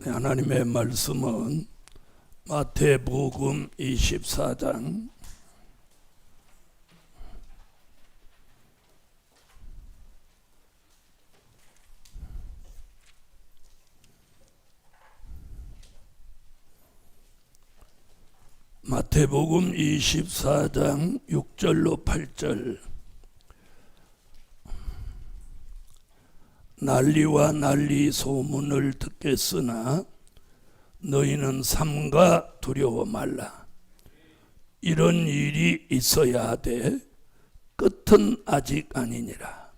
하나님의 말씀은 마태복음 24장 6절로 8절. 난리와 난리 소문을 듣겠으나 너희는 삼가 두려워 말라. 이런 일이 있어야 하되 끝은 아직 아니니라.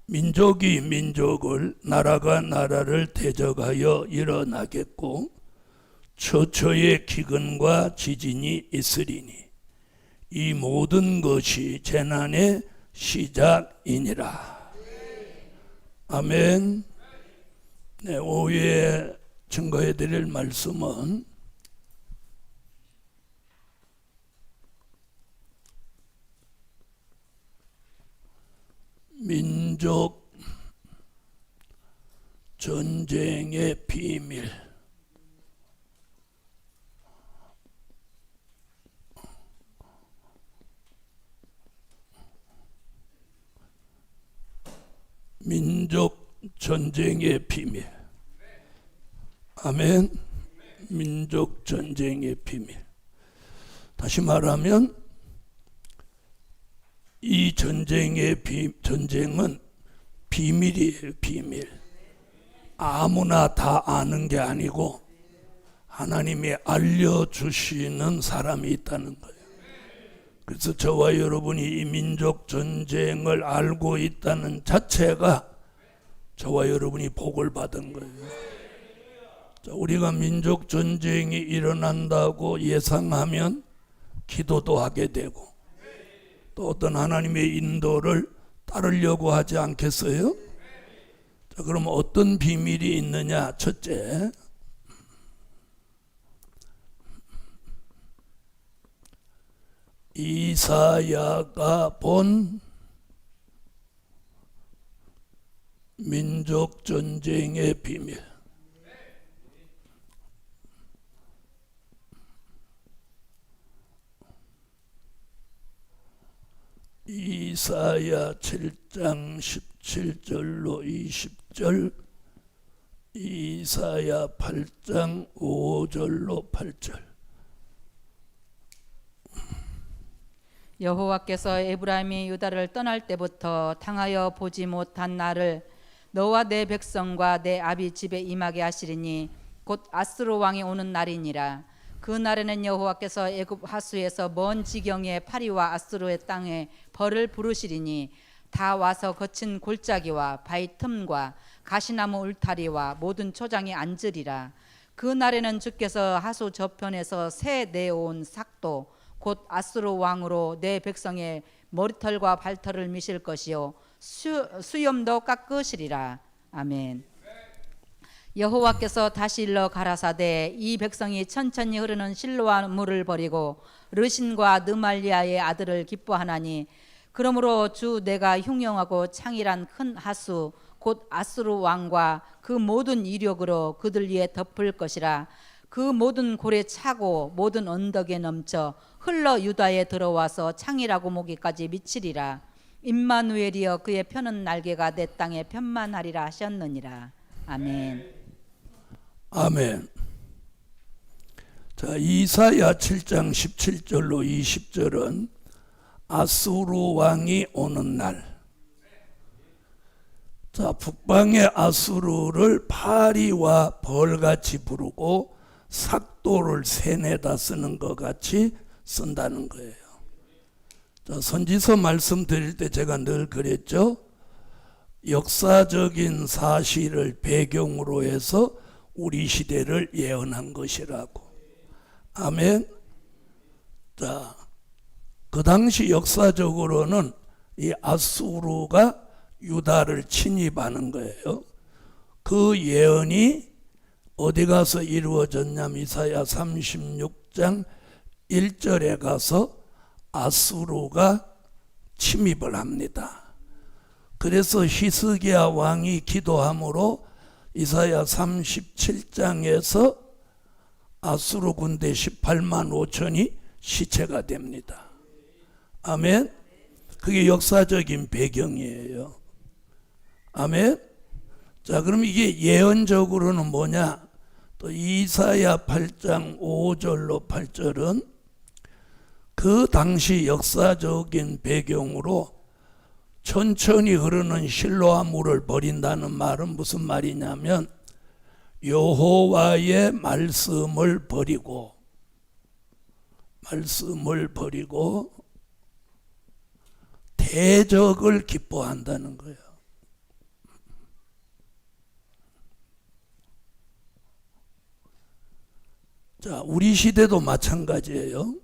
민족이 민족을, 나라가 나라를 대적하여 일어나겠고 처처의 기근과 지진이 있으리니 이 모든 것이 재난의 시작이니라. 아멘. 네, 오후에 증거해 드릴 말씀은 민족 전쟁의 비밀. 민족 전쟁의 비밀. 아멘. 민족 전쟁의 비밀. 다시 말하면 이 전쟁은 비밀이에요. 비밀. 아무나 다 아는 게 아니고 하나님이 알려주시는 사람이 있다는 거예요. 그래서 저와 여러분이 이 민족 전쟁을 알고 있다는 자체가 저와 여러분이 복을 받은 거예요. 자, 우리가 민족 전쟁이 일어난다고 예상하면 기도도 하게 되고 또 어떤 하나님의 인도를 따르려고 하지 않겠어요? 자, 그럼 어떤 비밀이 있느냐? 첫째, 이사야가 본 민족 전쟁의 비밀. 이사야 7장 17절로 20절, 이사야 8장 5절로 8절. 여호와께서 에브라임이 유다를 떠날 때부터 당하여 보지 못한 날을 너와 내 백성과 내 아비 집에 임하게 하시리니 곧 아스루 왕이 오는 날이니라. 그 날에는 여호와께서 애굽 하수에서 먼 지경의 파리와 아스루의 땅에 벌을 부르시리니 다 와서 거친 골짜기와 바위 틈과 가시나무 울타리와 모든 초장에 앉으리라. 그 날에는 주께서 하수 저편에서 새 내어온 삭도 곧 아스루 왕으로 내 백성의 머리털과 발털을 미실 것이요 수염도 깎으시리라. 아멘. 여호와께서 다시 일러 가라사대 이 백성이 천천히 흐르는 실로아 물을 버리고 르신과 느말리아의 아들을 기뻐하나니 그러므로 주 내가 흉용하고 창일한 큰 하수 곧 아스루 왕과 그 모든 이력으로 그들 위에 덮을 것이라. 그 모든 골에 차고 모든 언덕에 넘쳐 흘러 유다에 들어와서 창이라고 모기까지 미치리라. 임마누엘이여 그의 펴는 날개가 내 땅에 편만하리라 하셨느니라. 아멘. 아멘. 자, 이사야 7장 17절로 20절은 아수르 왕이 오는 날. 자, 북방의 아수르를 파리와 벌같이 부르고 삭도를 세뇌다 쓰는 것 같이 쓴다는 거예요. 자, 선지서 말씀 드릴 때 제가 늘 그랬죠. 역사적인 사실을 배경으로 해서 우리 시대를 예언한 것이라고. 아멘. 자, 그 당시 역사적으로는 이 아수르가 유다를 침입하는 거예요. 그 예언이 어디 가서 이루어졌냐면 이사야 36장 1절에 가서 아수르가 침입을 합니다. 그래서 히스기야 왕이 기도함으로 이사야 37장에서 아수르 군대 18만 5천이 시체가 됩니다. 아멘. 그게 역사적인 배경이에요. 아멘. 자, 그럼 이게 예언적으로는 뭐냐? 또 이사야 8장 5절로 8절은 그 당시 역사적인 배경으로 천천히 흐르는 실로암 물을 버린다는 말은 무슨 말이냐면 여호와의 말씀을 버리고 대적을 기뻐한다는 거예요. 자, 우리 시대도 마찬가지예요.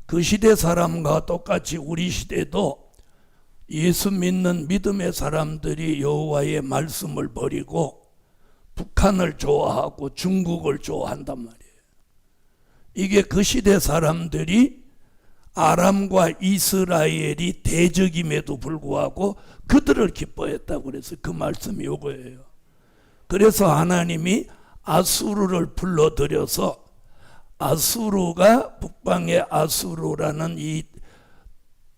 그 시대 사람과 똑같이 우리 시대도 예수 믿는 믿음의 사람들이 여호와의 말씀을 버리고 북한을 좋아하고 중국을 좋아한단 말이에요. 이게 그 시대 사람들이 아람과 이스라엘이 대적임에도 불구하고 그들을 기뻐했다고 그래서 그 말씀이 요거예요. 그래서 하나님이 아수르를 불러들여서 아수르가 북방의 아수르라는 이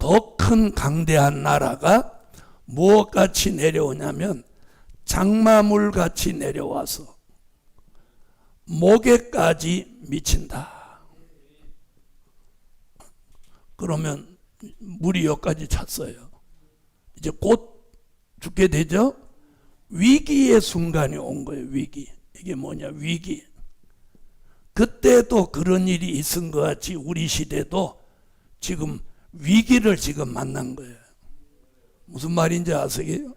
더 큰 강대한 나라가 무엇같이 내려오냐면 장마물같이 내려와서 목에까지 미친다. 그러면 물이 여기까지 찼어요. 이제 곧 죽게 되죠. 위기의 순간이 온 거예요. 위기. 이게 뭐냐? 위기. 그때도 그런 일이 있은 것 같이 우리 시대도 지금 위기를 지금 만난 거예요. 무슨 말인지 아세요?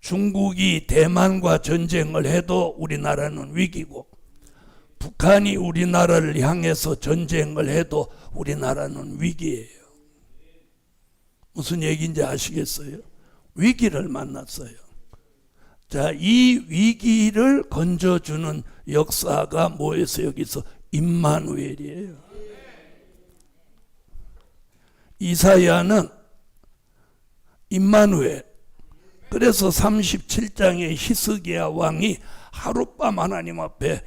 중국이 대만과 전쟁을 해도 우리나라는 위기고 북한이 우리나라를 향해서 전쟁을 해도 우리나라는 위기예요. 무슨 얘기인지 아시겠어요? 위기를 만났어요. 자, 이 위기를 건져주는 역사가 뭐였어요? 여기서 임마누엘이에요. 이사야는 임마누엘. 그래서 37장의 히스기야 왕이 하룻밤 하나님 앞에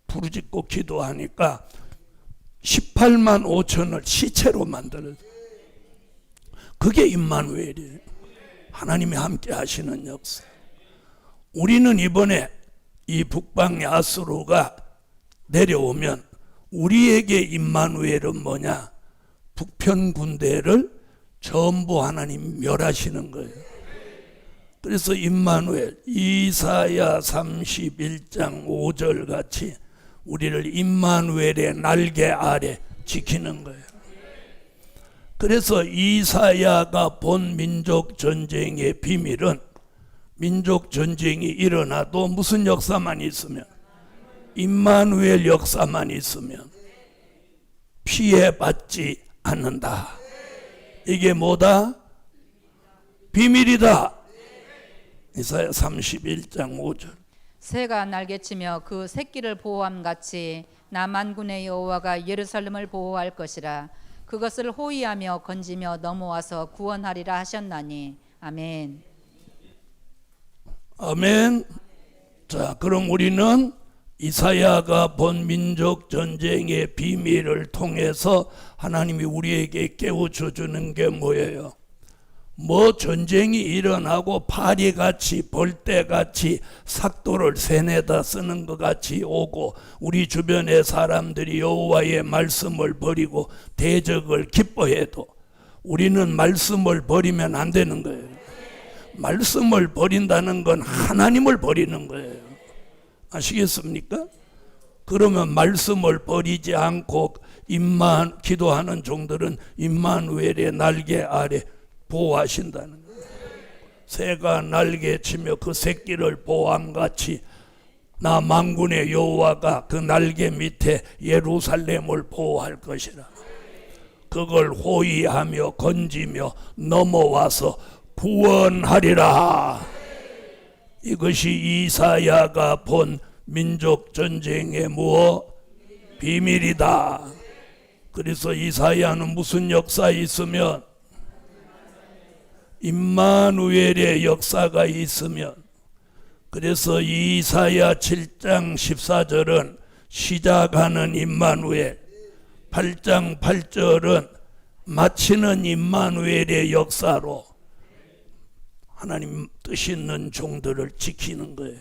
부르짖고 기도하니까 18만 5천을 시체로 만들어요. 그게 임마누엘이에요. 하나님이 함께 하시는 역사. 우리는 이번에 이 북방의 아수르가 내려오면 우리에게 임마누엘은 뭐냐? 북편 군대를 전부 하나님 멸하시는 거예요. 그래서 임마누엘 이사야 31장 5절 같이 우리를 임마누엘의 날개 아래 지키는 거예요. 그래서 이사야가 본 민족 전쟁의 비밀은 민족 전쟁이 일어나도 무슨 역사만 있으면 임마누엘 역사만 있으면 피해받지 않는다. 이게 뭐다? 비밀이다. 이사야 31장 5절. 새가 날개치며 그 새끼를 보호함 같이 나 만군의 여호와가 예루살렘을 보호할 것이라. 그것을 호위하며 건지며 넘어와서 구원하리라 하셨나니. 아멘. 아멘. 자, 그럼 우리는 이사야가 본 민족 전쟁의 비밀을 통해서 하나님이 우리에게 깨우쳐 주는 게 뭐예요? 뭐 전쟁이 일어나고 파리같이 벌떼같이 삭도를 세뇌다 쓰는 것 같이 오고 우리 주변의 사람들이 여호와의 말씀을 버리고 대적을 기뻐해도 우리는 말씀을 버리면 안 되는 거예요. 말씀을 버린다는 건 하나님을 버리는 거예요. 아시겠습니까? 그러면 말씀을 버리지 않고 기도하는 종들은 임마누엘의 날개 아래 보호하신다는 거예요. 새가 날개치며 그 새끼를 보호함같이 나 만군의 여호와가 그 날개 밑에 예루살렘을 보호할 것이라. 그걸 호위하며 건지며 넘어와서 구원하리라. 이것이 이사야가 본 민족 전쟁의 무엇? 비밀이다. 그래서 이사야는 무슨 역사 있으면 임마누엘의 역사가 있으면 그래서 이사야 7장 14절은 시작하는 임마누엘, 8장 8절은 마치는 임마누엘의 역사로 하나님 뜻 있는 종들을 지키는 거예요.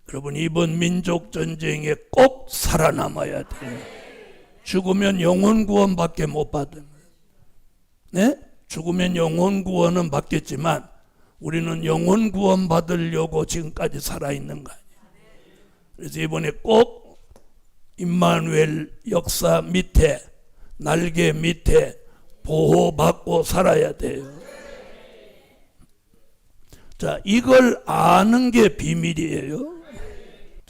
여러분, 이번 민족 전쟁에 꼭 살아남아야 돼요. 죽으면 영혼 구원밖에 못 받은 거예요. 네? 죽으면 영혼 구원은 받겠지만 우리는 영혼 구원 받으려고 지금까지 살아있는 거 아니에요. 그래서 이번에 꼭 임마누엘 역사 밑에, 날개 밑에 보호받고 살아야 돼요. 자, 이걸 아는 게 비밀이에요.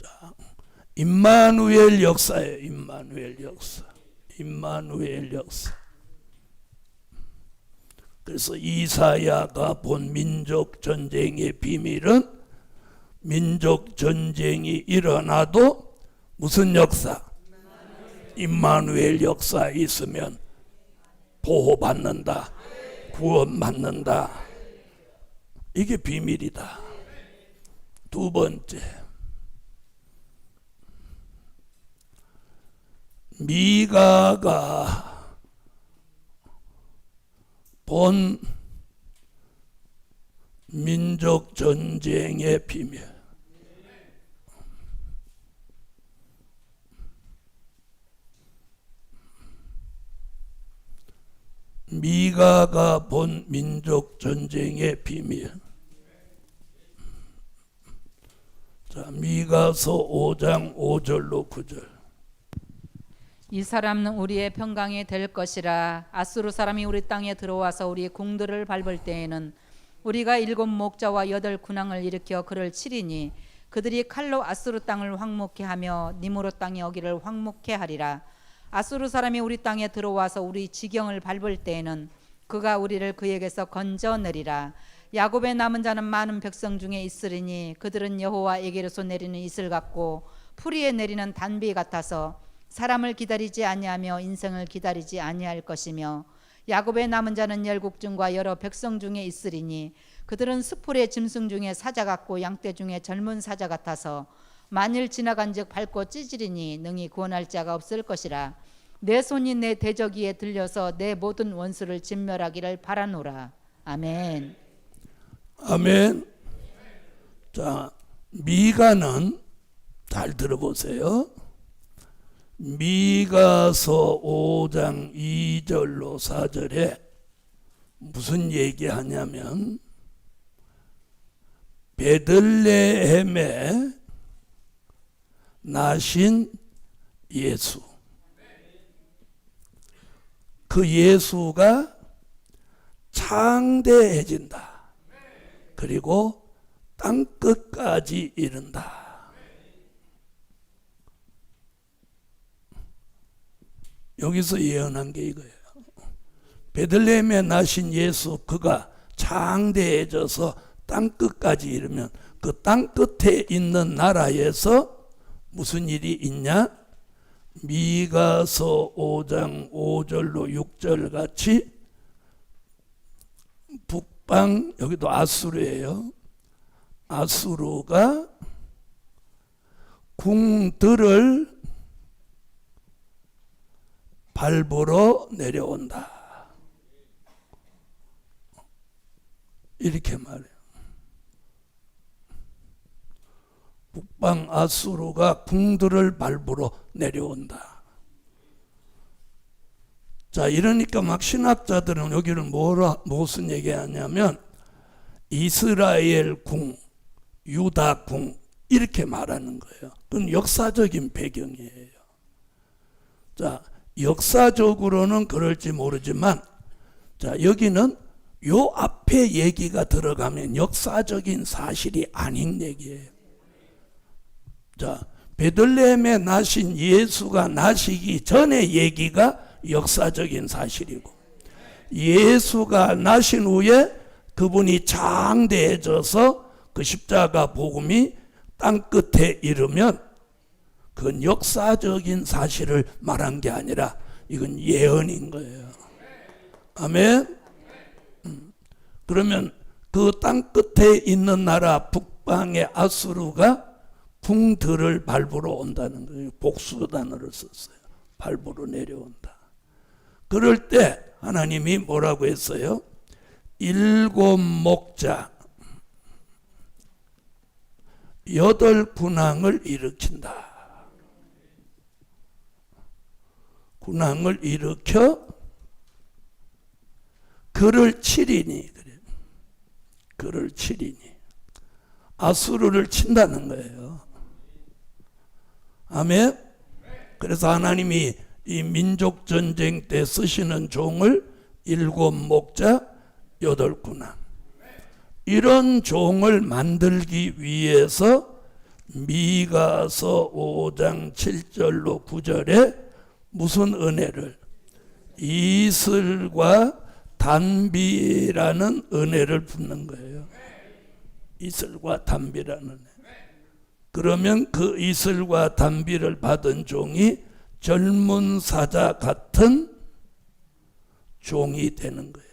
자, 임마누엘 역사예요. 임마누엘 역사. 임마누엘 역사. 그래서 이사야가 본 민족 전쟁의 비밀은 민족 전쟁이 일어나도 무슨 역사? 임마누엘 역사 있으면 보호받는다, 구원받는다. 이게 비밀이다. 두 번째, 미가가 본 민족 전쟁의 비밀. 미가가 본 민족 전쟁의 비밀. 자, 미가서 5장 5절로 9절. 이 사람은 우리의 평강이 될 것이라. 아수르 사람이 우리 땅에 들어와서 우리 궁들을 밟을 때에는 우리가 7 목자와 8 군왕을 일으켜 그를 치리니 그들이 칼로 아수르 땅을 황무케 하며 니므롯 땅이 여기를 황무케 하리라. 아수르 사람이 우리 땅에 들어와서 우리 지경을 밟을 때에는 그가 우리를 그에게서 건져내리라. 야곱의 남은 자는 많은 백성 중에 있으리니 그들은 여호와에게로서 내리는 이슬 같고 풀이에 내리는 단비 같아서 사람을 기다리지 아니하며 인생을 기다리지 아니할 것이며 야곱의 남은 자는 열국중과 여러 백성 중에 있으리니 그들은 수풀의 짐승 중에 사자 같고 양떼 중에 젊은 사자 같아서 만일 지나간즉 밟고 찢으리니 능히 구원할 자가 없을 것이라. 내 손이 내 대적이에 들려서 내 모든 원수를 진멸하기를 바라노라. 아멘. 아멘. 자, 미가는 잘 들어보세요. 미가서 5장 2절로 4절에 무슨 얘기하냐면 베들레헴에 나신 예수, 그 예수가 창대해진다. 그리고 땅끝까지 이른다. 여기서 예언한 게 이거예요. 베들레헴에 나신 예수, 그가 창대해져서 땅끝까지 이르면 그 땅끝에 있는 나라에서 무슨 일이 있냐? 미가서 5장 5절로 6절 같이 북방, 여기도 아수르예요. 아수르가 궁들을 밟으러 내려온다. 이렇게 말해요. 북방 아수르가 궁들을 밟으러 내려온다. 자, 이러니까 막 신학자들은 여기를 무슨 얘기하냐면 이스라엘 궁, 유다 궁 이렇게 말하는 거예요. 그건 역사적인 배경이에요. 자, 역사적으로는 그럴지 모르지만, 자, 여기는 요 앞에 얘기가 들어가면 역사적인 사실이 아닌 얘기예요. 자, 베들레헴에 나신 예수가 나시기 전의 얘기가 역사적인 사실이고, 예수가 나신 후에 그분이 장대해져서 그 십자가 복음이 땅끝에 이르면 그건 역사적인 사실을 말한 게 아니라 이건 예언인 거예요. 아멘. 그러면 그 땅끝에 있는 나라 북방 북방의 아수르가 궁들을 밟으러 온다는 거예요. 복수 단어를 썼어요. 밟으러 내려온다. 그럴 때 하나님이 뭐라고 했어요? 7 목자 8 군왕을 일으킨다. 군왕을 일으켜 그를 치리니, 그래. 그를 치리니. 아수르를 친다는 거예요. 아멘. 그래서 하나님이 이 민족 전쟁 때 쓰시는 종을 7 목자 8 군왕, 이런 종을 만들기 위해서 미가서 5장 7절로 9절에 무슨 은혜를, 이슬과 단비라는 은혜를 붙는 거예요. 이슬과 단비라는 은혜. 그러면 그 이슬과 단비를 받은 종이 젊은 사자 같은 종이 되는 거예요.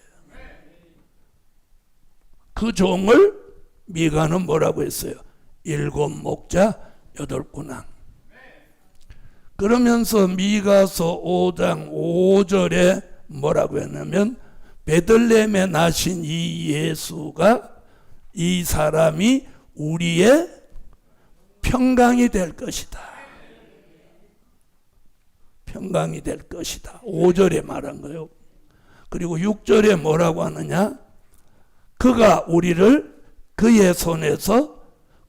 그 종을 미가는 뭐라고 했어요? 7 목자 8 군왕. 그러면서 미가서 5장 5절에 뭐라고 했냐면, 베들레헴에 나신 이 예수가, 이 사람이 우리의 평강이 될 것이다. 평강이 될 것이다. 5절에 말한 거예요. 그리고 6절에 뭐라고 하느냐? 그가 우리를 그의 손에서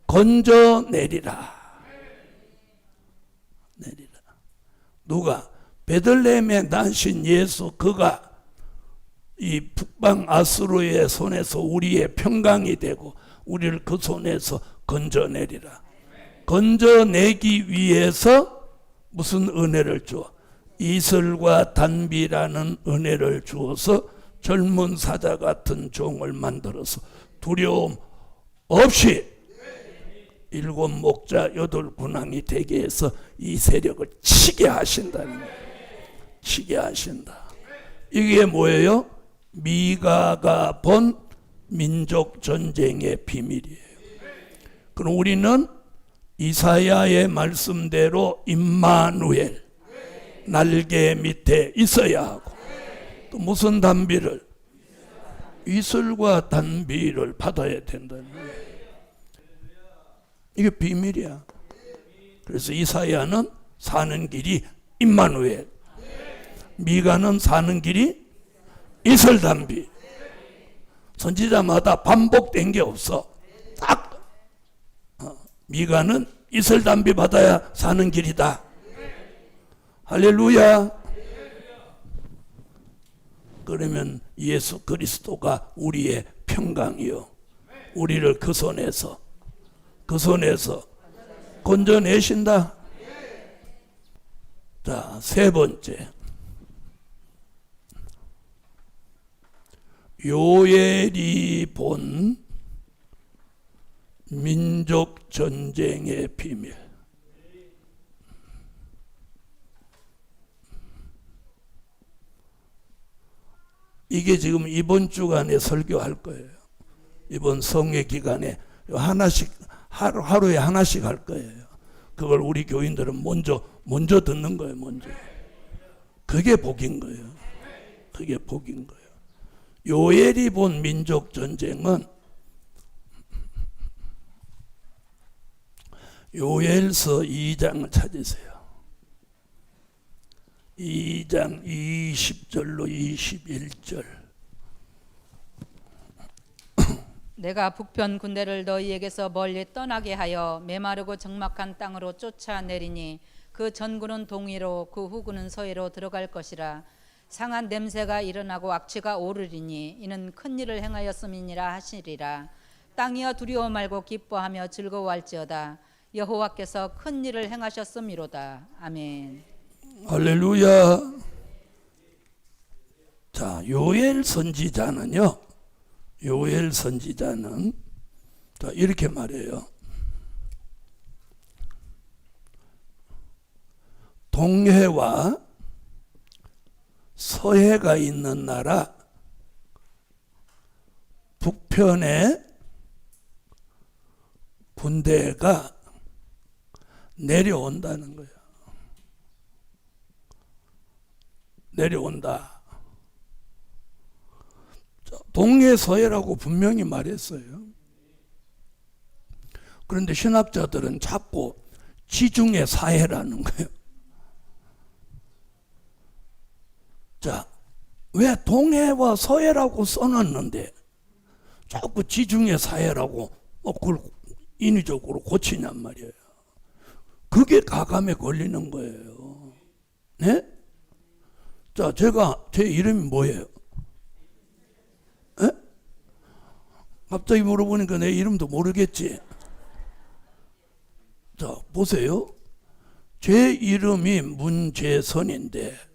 건져내리라. 내리라. 누가? 베들레헴에 나신 예수, 그가 이 북방 아수르의 손에서 우리의 평강이 되고 우리를 그 손에서 건져내리라. 건져내기 위해서 무슨 은혜를 주어? 이슬과 단비라는 은혜를 주어서 젊은 사자 같은 종을 만들어서 두려움 없이 7 목자 8 군왕이 되게 해서 이 세력을 치게 하신다는 거예요. 치게 하신다. 이게 뭐예요? 미가가 본 민족 전쟁의 비밀이에요. 그럼 우리는 이사야의 말씀대로 임마누엘, 날개 밑에 있어야 하고, 또 무슨 단비를? 이슬과 단비를 받아야 된다는 거예요. 이게 비밀이야. 그래서 이사야는 사는 길이 임마누엘, 미가는 사는 길이 이슬 단비. 선지자마다 반복된 게 없어. 딱 미가는 이슬 단비 받아야 사는 길이다. 할렐루야. 그러면 예수 그리스도가 우리의 평강이요, 우리를 그 손에서 건져내신다. 자, 세 번째, 요엘이 본 민족 전쟁의 비밀. 이게 지금 이번 주간에 설교할 거예요. 이번 성회 기간에 하나씩, 하루에 하나씩 할 거예요. 그걸 우리 교인들은 먼저 듣는 거예요. 먼저. 그게 복인 거예요. 그게 복인 거예요. 요엘이 본 민족 전쟁은 요엘서 2장을 찾으세요. 2장 20절로 21절. 내가 북편 군대를 너희에게서 멀리 떠나게 하여 메마르고 적막한 땅으로 쫓아내리니 그 전군은 동위로 그 후군은 서해로 들어갈 것이라. 상한 냄새가 일어나고 악취가 오르리니 이는 큰 일을 행하였음이니라 하시리라. 땅이여 두려워 말고 기뻐하며 즐거워할지어다. 여호와께서 큰 일을 행하셨음이로다. 아멘. 할렐루야. 자, 요엘 선지자는요, 요엘 선지자는 자, 이렇게 말해요. 동해와 서해가 있는 나라 북편에 군대가 내려온다는 거야. 내려온다. 동해 서해라고 분명히 말했어요. 그런데 신학자들은 자꾸 지중해 사해라는 거예요. 자, 왜 동해와 서해라고 써놨는데 자꾸 지중해 사해라고 그걸 인위적으로 고치냔 말이에요. 그게 가감에 걸리는 거예요. 네? 자, 제 이름이 뭐예요? 에? 갑자기 물어보니까 내 이름도 모르겠지. 자, 보세요. 제 이름이 문재선인데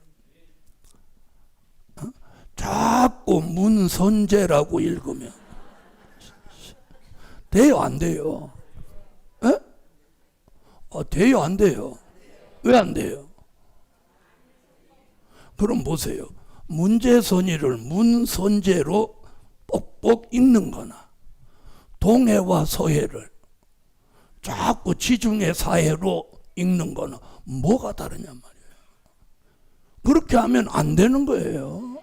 자꾸 문선재라고 읽으면 돼요, 안 돼요? 에? 돼요, 안 돼요? 왜 안 돼요? 그럼 보세요. 문재선이를 문선재로 뻑뻑 읽는 거나 동해와 서해를 자꾸 지중해 사해로 읽는 거는 뭐가 다르냐 말이에요. 그렇게 하면 안 되는 거예요.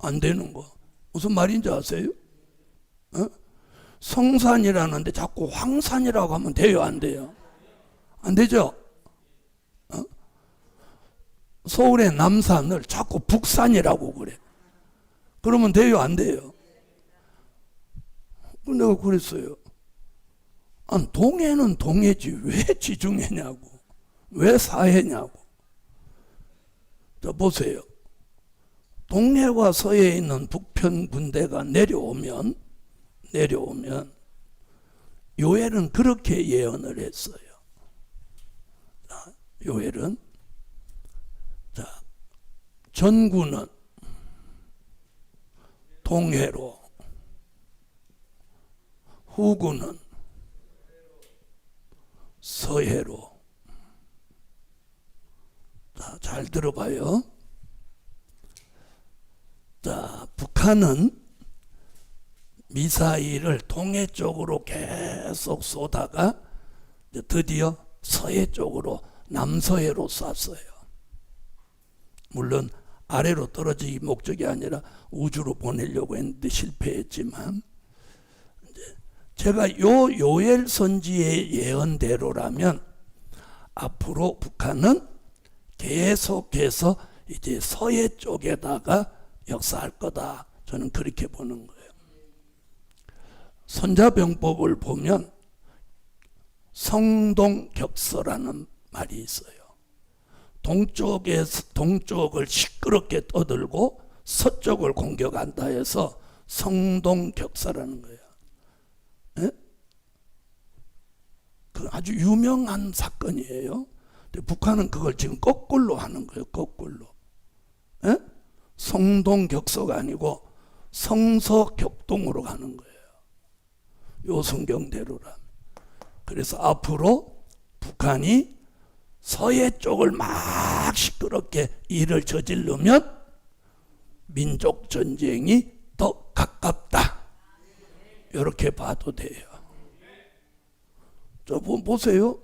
안 되는 거. 무슨 말인지 아세요? 성산이라는데 자꾸 황산이라고 하면 돼요, 안 돼요? 안 되죠? 서울의 남산을 자꾸 북산이라고 그래. 그러면 돼요, 안 돼요? 내가 그랬어요. 동해는 동해지 왜 지중해냐고, 왜 사해냐고. 자, 보세요. 동해와 서해에 있는 북편 군대가 내려오면 요엘은 그렇게 예언을 했어요. 자, 요엘은 전구는 동해로, 후구는 서해로. 자, 잘 들어봐요. 자, 북한은 미사일을 동해 쪽으로 계속 쏘다가 드디어 서해 쪽으로, 남서해로 쐈어요. 물론 아래로 떨어지기 목적이 아니라 우주로 보내려고 했는데 실패했지만, 제가 요엘 선지의 예언대로라면 앞으로 북한은 계속해서 이제 서해 쪽에다가 역사할 거다. 저는 그렇게 보는 거예요. 손자병법을 보면 성동격서라는 말이 있어요. 동쪽을 시끄럽게 떠들고 서쪽을 공격한다 해서 성동격사라는 거예요. 예? 그 아주 유명한 사건이에요. 근데 북한은 그걸 지금 거꾸로 하는 거예요. 거꾸로. 예? 성동격서가 아니고 성서격동으로 가는 거예요. 요 성경대로라면. 그래서 앞으로 북한이 서해 쪽을 막 시끄럽게 일을 저지르면 민족 전쟁이 더 가깝다. 이렇게 봐도 돼요. 저 보세요.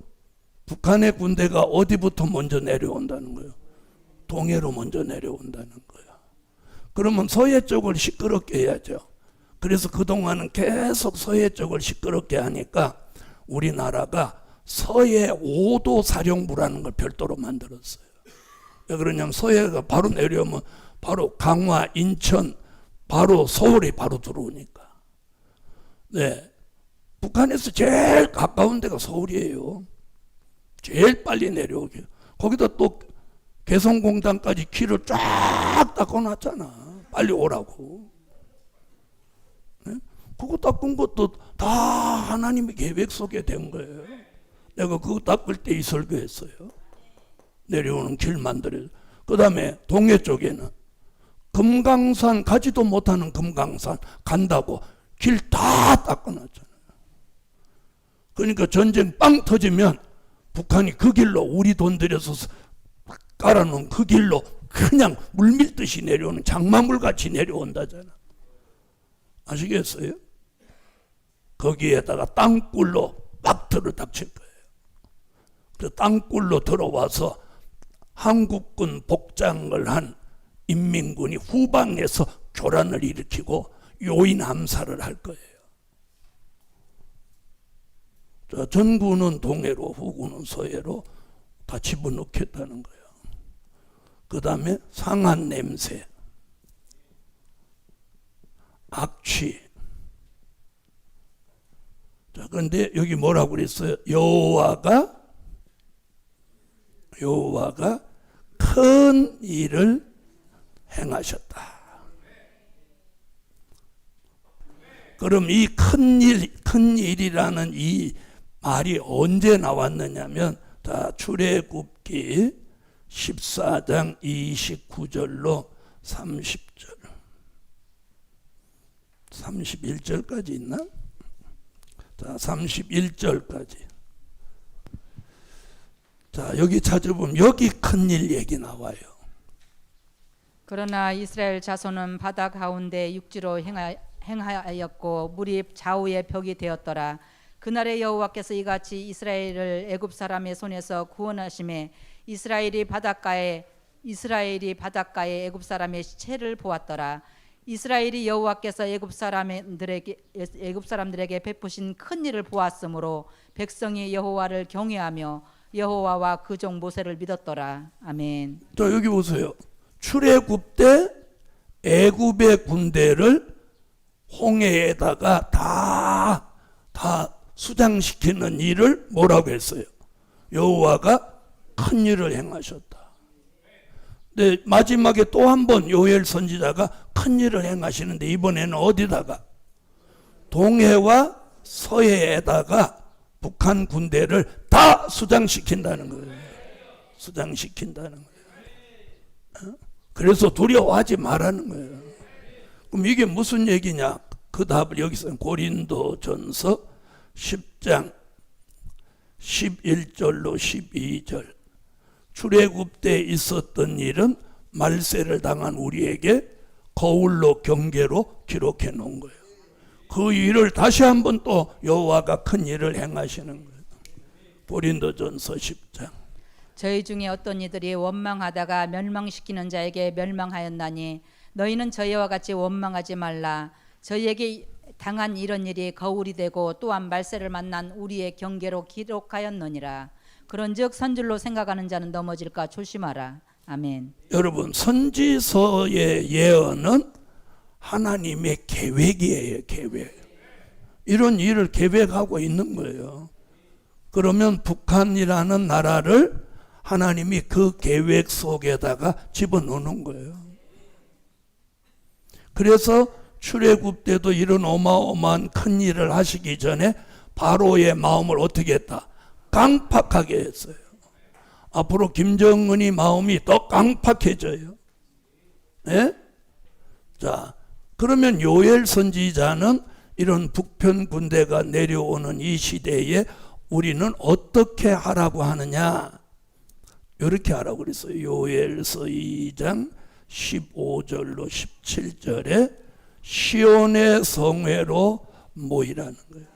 북한의 군대가 어디부터 먼저 내려온다는 거예요? 동해로 먼저 내려온다는 거예요. 그러면 서해 쪽을 시끄럽게 해야죠. 그래서 그동안은 계속 서해 쪽을 시끄럽게 하니까 우리나라가 서해 5도 사령부라는 걸 별도로 만들었어요. 왜 그러냐면 서해가 바로 내려오면 바로 강화, 인천, 바로 서울이 바로 들어오니까. 네, 북한에서 제일 가까운 데가 서울이에요. 제일 빨리 내려오게. 거기다 또 개성공단까지 길을 쫙 닦아놨잖아. 빨리 오라고. 네? 그거 닦은 것도 다 하나님의 계획 속에 된 거예요. 내가 그거 닦을 때 이 설교했어요. 내려오는 길 만들어요. 그 다음에 동해 쪽에는 금강산, 가지도 못하는 금강산 간다고 길 다 닦아놨잖아요. 그러니까 전쟁 빵 터지면 북한이 그 길로, 우리 돈 들여서 깔아놓은 그 길로 그냥 물밀듯이 내려오는, 장마물같이 내려온다잖아. 아시겠어요? 거기에다가 땅굴로 막 들어닥칠 거예요. 그 땅굴로 들어와서 한국군 복장을 한 인민군이 후방에서 교란을 일으키고 요인 암살을 할 거예요. 전구는 동해로, 후구는 서해로 다 집어넣겠다는 거예요. 그 다음에 상한 냄새, 악취. 자, 그런데 여기 뭐라고 그랬어요? 여호와가 큰 일을 행하셨다. 그럼 이 큰 일이라는 이 말이 언제 나왔느냐면, 자, 출애굽기 14장 29절로 30절, 31절까지 있나? 자, 31절까지. 자, 여기 찾아보면 여기 큰일 얘기 나와요. 그러나 이스라엘 자손은 바다 가운데 육지로 행하였고 물이 좌우의 벽이 되었더라. 그날에 여호와께서 이같이 이스라엘을 애굽 사람의 손에서 구원하심에 이스라엘이 바닷가에 애굽 사람의 시체를 보았더라. 이스라엘이 여호와께서 애굽 사람들에게 베푸신 큰 일을 보았으므로 백성이 여호와를 경외하며 여호와와 그 종 모세를 믿었더라. 아멘. 자, 여기 보세요. 출애굽 때 애굽의 군대를 홍해에다가 다 수장시키는 일을 뭐라고 했어요? 여호와가 큰 일을 행하셨다. 근데 마지막에 또 한 번 요엘 선지자가 큰 일을 행하시는데, 이번에는 어디다가? 동해와 서해에다가 북한 군대를 다 수장시킨다는 거예요. 수장시킨다는 거예요. 그래서 두려워하지 말라는 거예요. 그럼 이게 무슨 얘기냐? 그 답을 여기서 고린도전서 10장 11절로 12절. 출애굽 때 있었던 일은 말세를 당한 우리에게 거울로 경계로 기록해 놓은 거예요. 그 일을 다시 한번 또 여호와가 큰 일을 행하시는 거예요. 고린도전서 10장. 저희 중에 어떤 이들이 원망하다가 멸망시키는 자에게 멸망하였나니 너희는 저희와 같이 원망하지 말라. 저희에게 당한 이런 일이 거울이 되고 또한 말세를 만난 우리의 경계로 기록하였느니라. 그런즉 선줄로 생각하는 자는 넘어질까 조심하라. 아멘. 여러분, 선지서의 예언은 하나님의 계획이에요. 계획. 이런 일을 계획하고 있는 거예요. 그러면 북한이라는 나라를 하나님이 그 계획 속에다가 집어넣는 거예요. 그래서 출애굽 때도 이런 어마어마한 큰 일을 하시기 전에 바로의 마음을 어떻게 했다? 강팍하게 했어요. 앞으로 김정은이 마음이 더 강팍해져요. 네? 자, 그러면 요엘 선지자는 이런 북편 군대가 내려오는 이 시대에 우리는 어떻게 하라고 하느냐? 이렇게 하라고 그랬어요. 요엘서 2장 15절로 17절에 시온의 성회로 모이라는 거예요.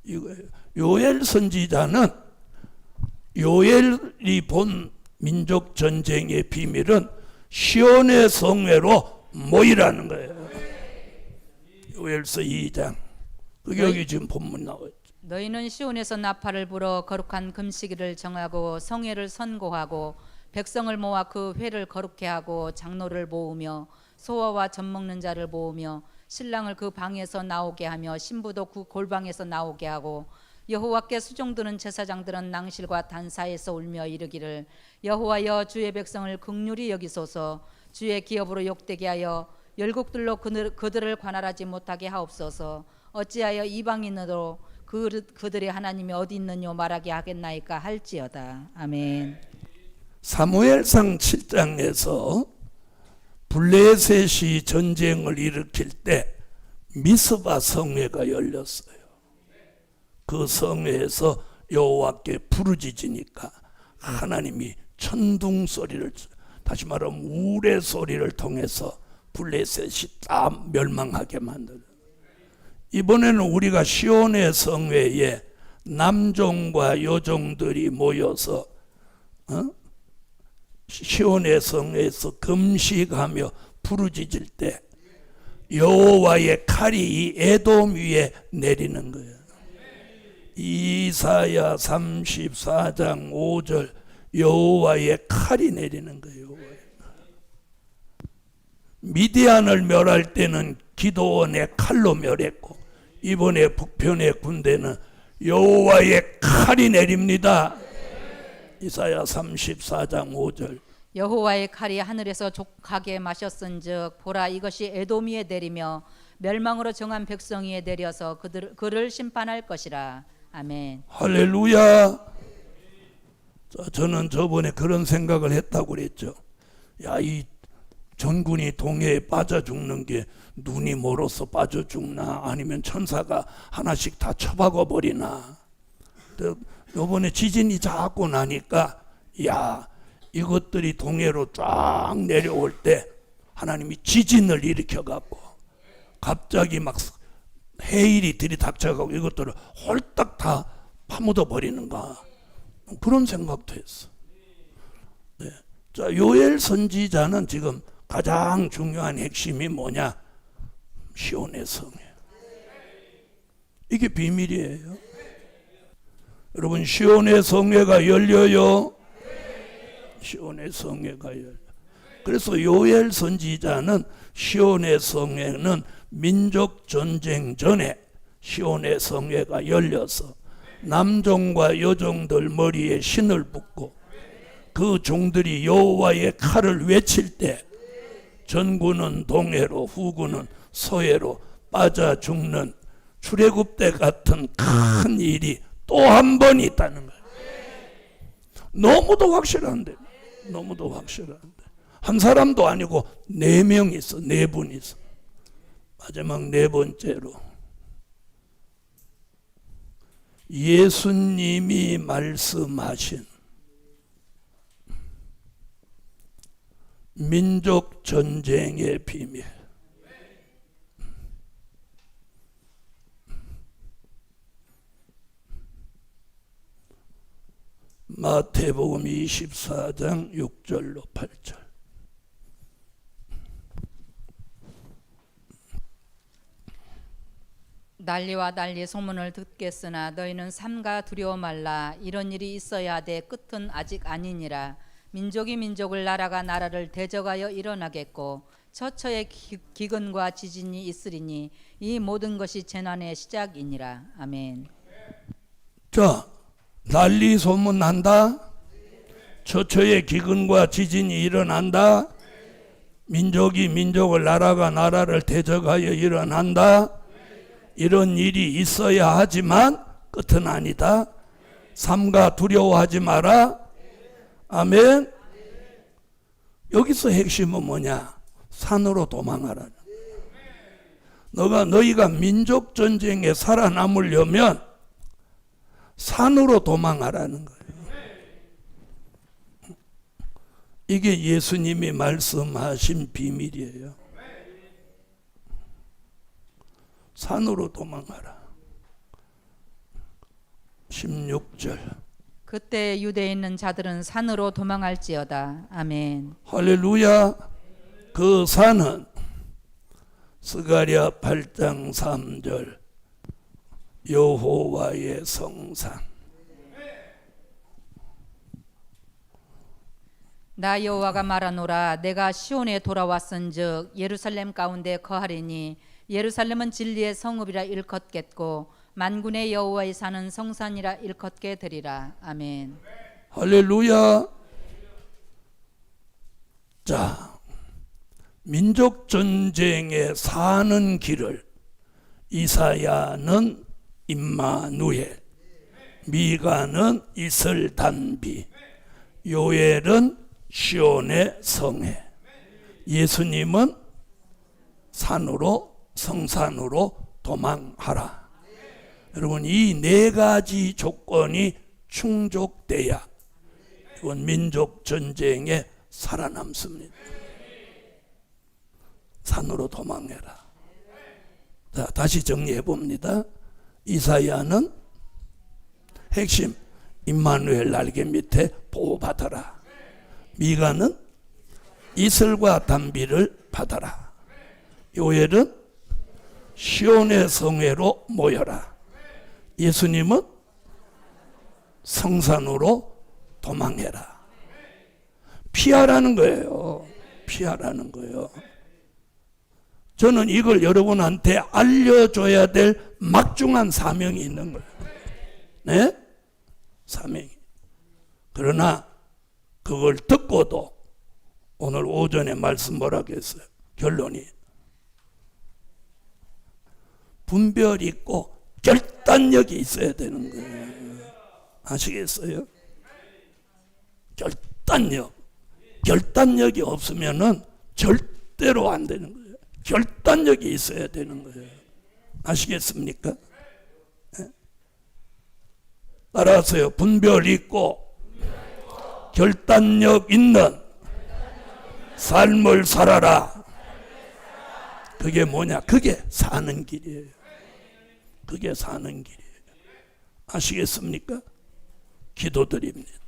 이거예요. 요엘 선지자는, 요엘이 본 민족 전쟁의 비밀은 시온의 성회로 모이라는 거예요. 요엘서 2장. 그게 여기 지금 본문 나와요. 너희는 시온에서 나팔을 불어 거룩한 금식일을 정하고 성회를 선고하고 백성을 모아 그 회를 거룩케 하고 장로를 모으며 소아와 젖 먹는 자를 모으며 신랑을 그 방에서 나오게 하며 신부도 그 골방에서 나오게 하고 여호와께 수종드는 제사장들은 낭실과 단사에서 울며 이르기를 여호와여 주의 백성을 긍휼히 여기소서. 주의 기업으로 욕되게 하여 열국들로 그들을 관할하지 못하게 하옵소서. 어찌하여 이방인으로 그들의 하나님이 어디 있느냐 말하게 하겠나이까 할지어다. 아멘. 사무엘상 7장에서 블레셋이 전쟁을 일으킬 때 미스바 성회가 열렸어요. 그 성회에서 여호와께 부르짖으니까 하나님이 천둥 소리를, 다시 말하면 우레 소리를 통해서 블레셋이 다 멸망하게 만들어요. 이번에는 우리가 시온의 성회에 남종과 여종들이 모여서 시온의 성회에서 금식하며 부르짖을 때 여호와의 칼이 이 에돔 위에 내리는 거예요. 이사야 34장 5절 여호와의 칼이 내리는 거예요. 미디안을 멸할 때는 기드온의 칼로 멸했고 이번에 북편의 군대는 여호와의 칼이 내립니다. 이사야 34장 5절 여호와의 칼이 하늘에서 족하게 마셨은즉 보라 이것이 에돔 위에 내리며 멸망으로 정한 백성 위에 내려서 그를 심판할 것이라. 아멘. 할렐루야. 저는 저번에 그런 생각을 했다고 그랬죠. 야, 이 전군이 동해에 빠져 죽는 게 눈이 멀어서 빠져 죽나 아니면 천사가 하나씩 다 쳐박아 버리나. 요번에 지진이 자꾸 나니까 야, 이것들이 동해로 쫙 내려올 때 하나님이 지진을 일으켜 갖고 갑자기 막 해일이 들이닥쳐가고 이것들을 홀딱 다 파묻어 버리는가, 그런 생각도 했어. 네. 자, 요엘 선지자는 지금 가장 중요한 핵심이 뭐냐? 시온의 성회. 이게 비밀이에요. 여러분, 시온의 성회가 열려요. 시온의 성회가 열려. 그래서 요엘 선지자는 시온의 성회는 민족 전쟁 전에 시온의 성회가 열려서 남종과 여종들 머리에 신을 붓고 그 종들이 여호와의 칼을 외칠 때 전군은 동해로 후군은 서해로 빠져 죽는 출애굽때 같은 큰 일이 또 한 번 있다는 거예요. 너무도 확실한데, 너무도 확실한데 한 사람도 아니고 4명 있어, 4분 있어. 마지막 4번째로 예수님이 말씀하신 민족 전쟁의 비밀. 마태복음 24장 6절로 8절. 난리와 난리 소문을 듣겠으나 너희는 삼가 두려워 말라. 이런 일이 있어야 돼 끝은 아직 아니니라. 민족이 민족을 나라가 나라를 대적하여 일어나겠고 처처의 기근과 지진이 있으리니 이 모든 것이 재난의 시작이니라. 아멘. 자, 난리 소문 난다. 처처의 기근과 지진이 일어난다. 민족이 민족을 나라가 나라를 대적하여 일어난다. 이런 일이 있어야 하지만 끝은 아니다. 삼가 두려워하지 마라. 아멘. 여기서 핵심은 뭐냐? 산으로 도망하라. 너희가 민족 전쟁에 살아남으려면 산으로 도망하라는 거예요. 이게 예수님이 말씀하신 비밀이에요. 산으로 도망하라. 16절. 그때 유대에 있는 자들은 산으로 도망할지어다. 아멘. 할렐루야. 그 산은 스가랴 8장 3절 여호와의 성산. 나 여호와가 말하노라. 내가 시온에 돌아왔은즉 예루살렘 가운데 거하리니 예루살렘은 진리의 성읍이라 일컫겠고 만군의 여호와의 산은 성산이라 일컫게 되리라. 아멘. 할렐루야. 자, 민족 전쟁에 사는 길을 이사야는 임마누엘, 미가는 이슬단비, 요엘은 시온의 성회, 예수님은 산으로 성산으로 도망하라. 여러분, 이 4가지 조건이 충족돼야 이건 민족 전쟁에 살아남습니다. 산으로 도망해라. 자, 다시 정리해 봅니다. 이사야는 핵심 임마누엘 날개 밑에 보호받아라. 미가는 이슬과 단비를 받아라. 요엘은 시온의 성회로 모여라. 예수님은 성산으로 도망해라. 피하라는 거예요. 피하라는 거예요. 저는 이걸 여러분한테 알려줘야 될 막중한 사명이 있는 거예요. 네? 사명이. 그러나 그걸 듣고도 오늘 오전에 말씀 뭐라고 했어요? 결론이 분별 있고 결단력이 있어야 되는 거예요. 아시겠어요? 결단력이 없으면은 절대로 안 되는 거예요. 결단력이 있어야 되는 거예요. 아시겠습니까? 네? 따라서요. 분별 있고 결단력 있는 삶을 살아라. 그게 뭐냐? 그게 사는 길이에요. 그게 사는 길이에요. 아시겠습니까? 기도드립니다.